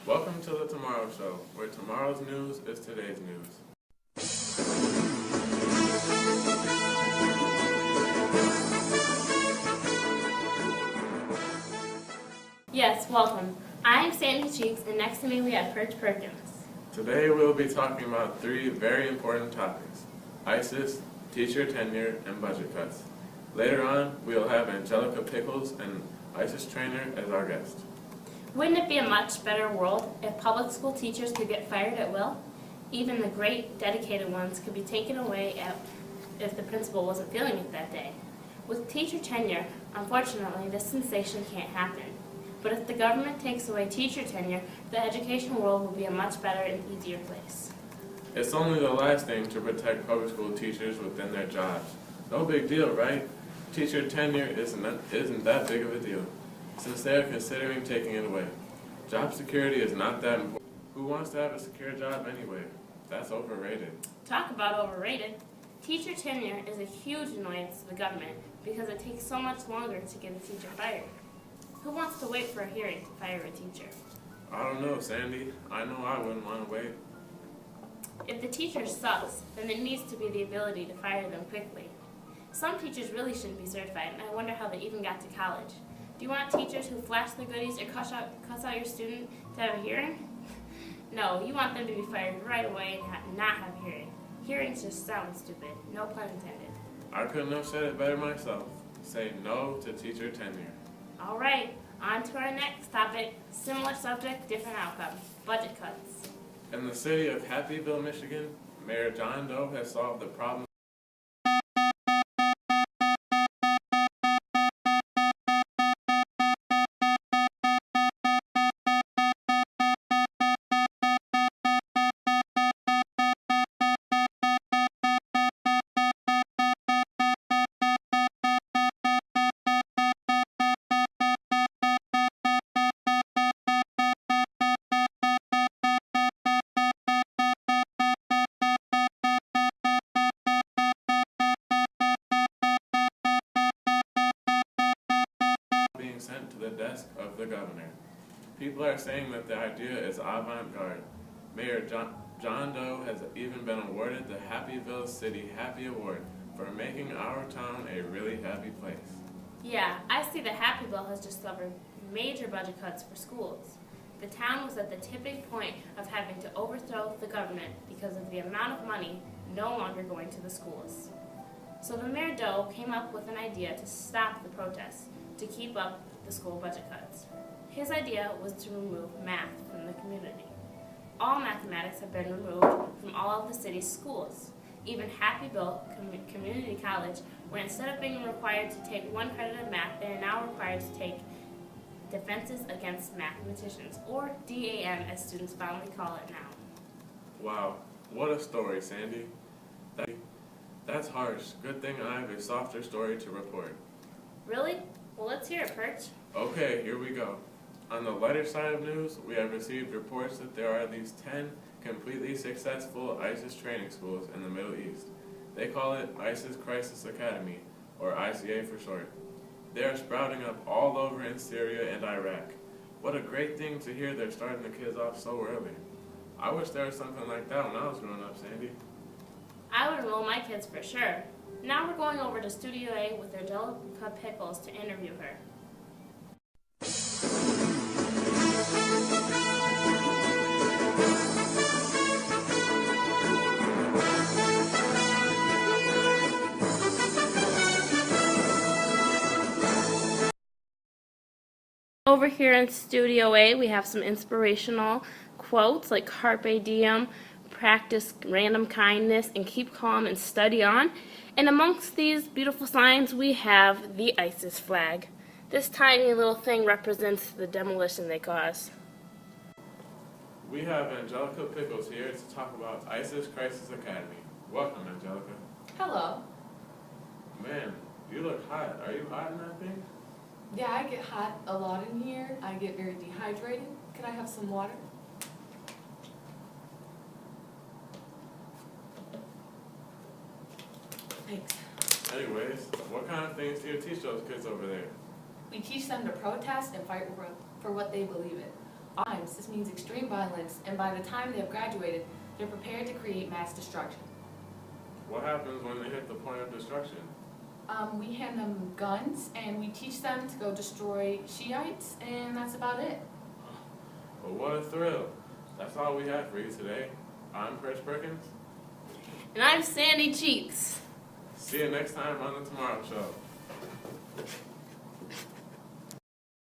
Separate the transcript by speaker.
Speaker 1: Welcome to the Tomarrow Show, where tomorrow's news is today's news.
Speaker 2: Yes, welcome. I am Sandy Cheeks, and next to me we have Perch Perkins.
Speaker 1: Today we'll be talking about three very important topics: ISIS, teacher tenure, and budget cuts. Later on, we'll have Angelica Pickles, an ISIS trainer, as our guest.
Speaker 2: Wouldn't it be a much better world if public school teachers could get fired at will? Even the great, dedicated ones could be taken away if the principal wasn't feeling it that day. With teacher tenure, unfortunately, this sensation can't happen. But if the government takes away teacher tenure, the education world will be a much better and easier place.
Speaker 1: It's only the last thing to protect public school teachers within their jobs. No big deal, right? Teacher tenure isn't that big of a deal, since they are considering taking it away. Job security is not that important. Who wants to have a secure job anyway? That's overrated.
Speaker 2: Talk about overrated. Teacher tenure is a huge annoyance to the government because it takes so much longer to get a teacher fired. Who wants to wait for a hearing to fire a teacher?
Speaker 1: I don't know, Sandy. I know I wouldn't want to wait.
Speaker 2: If the teacher sucks, then there needs to be the ability to fire them quickly. Some teachers really shouldn't be certified, and I wonder how they even got to college. Do you want teachers who flash their goodies or cuss out your student to have a hearing? No, you want them to be fired right away and not have a hearing. Hearings just sound stupid. No pun intended.
Speaker 1: I couldn't have said it better myself. Say no to teacher tenure.
Speaker 2: All right, on to our next topic. Similar subject, different outcome. Budget cuts.
Speaker 1: In the city of Happyville, Michigan, Mayor John Doe has solved the problem being sent to the desk of the governor. People are saying that the idea is avant-garde. Mayor John Doe has even been awarded the Happyville City Happy Award for making our town a really happy place.
Speaker 2: Yeah, I see that Happyville has just suffered major budget cuts for schools. The town was at the tipping point of having to overthrow the government because of the amount of money no longer going to the schools. So the Mayor Doe came up with an idea to stop the protests, to keep up the school budget cuts. His idea was to remove math from the community. All mathematics have been removed from all of the city's schools. Even Happyville Community College, where instead of being required to take one credit of math, they are now required to take Defenses Against Mathematicians, or DAM as students fondly call it now.
Speaker 1: Wow, what a story, Sandy. That's harsh. Good thing I have a softer story to report.
Speaker 2: Really? Well, let's hear it, Perch.
Speaker 1: Okay, here we go. On the lighter side of news, we have received reports that there are at least 10 completely successful ISIS training schools in the Middle East. They call it ISIS Crisis Academy, or ICA for short. They are sprouting up all over in Syria and Iraq. What a great thing to hear they're starting the kids off so early. I wish there was something like that when I was growing up, Sandy.
Speaker 2: I would enroll my kids for sure. Now we're going over to Studio A with Angelica Pickles to interview her. Over here in Studio A, we have some inspirational quotes like Carpe Diem, practice random kindness, and keep calm and study on. And amongst these beautiful signs, we have the ISIS flag. This tiny little thing represents the demolition they cause.
Speaker 1: We have Angelica Pickles here to talk about ISIS Crisis Academy. Welcome, Angelica.
Speaker 3: Hello.
Speaker 1: Man, you look hot. Are you hot in that thing?
Speaker 3: Yeah, I get hot a lot in here. I get very dehydrated. Could I have some water? Thanks.
Speaker 1: Anyways, what kind of things do you teach those kids over there?
Speaker 3: We teach them to protest and fight for what they believe in. arms. This means extreme violence, and by the time they have graduated, they're prepared to create mass destruction.
Speaker 1: What happens when they hit the point of destruction?
Speaker 3: We hand them guns, and we teach them to go destroy Shiites, and that's about it.
Speaker 1: But what a thrill. That's all we have for you today. I'm Chris Perkins.
Speaker 2: And I'm Sandy Cheeks.
Speaker 1: See you next time on the Tomarrow Show.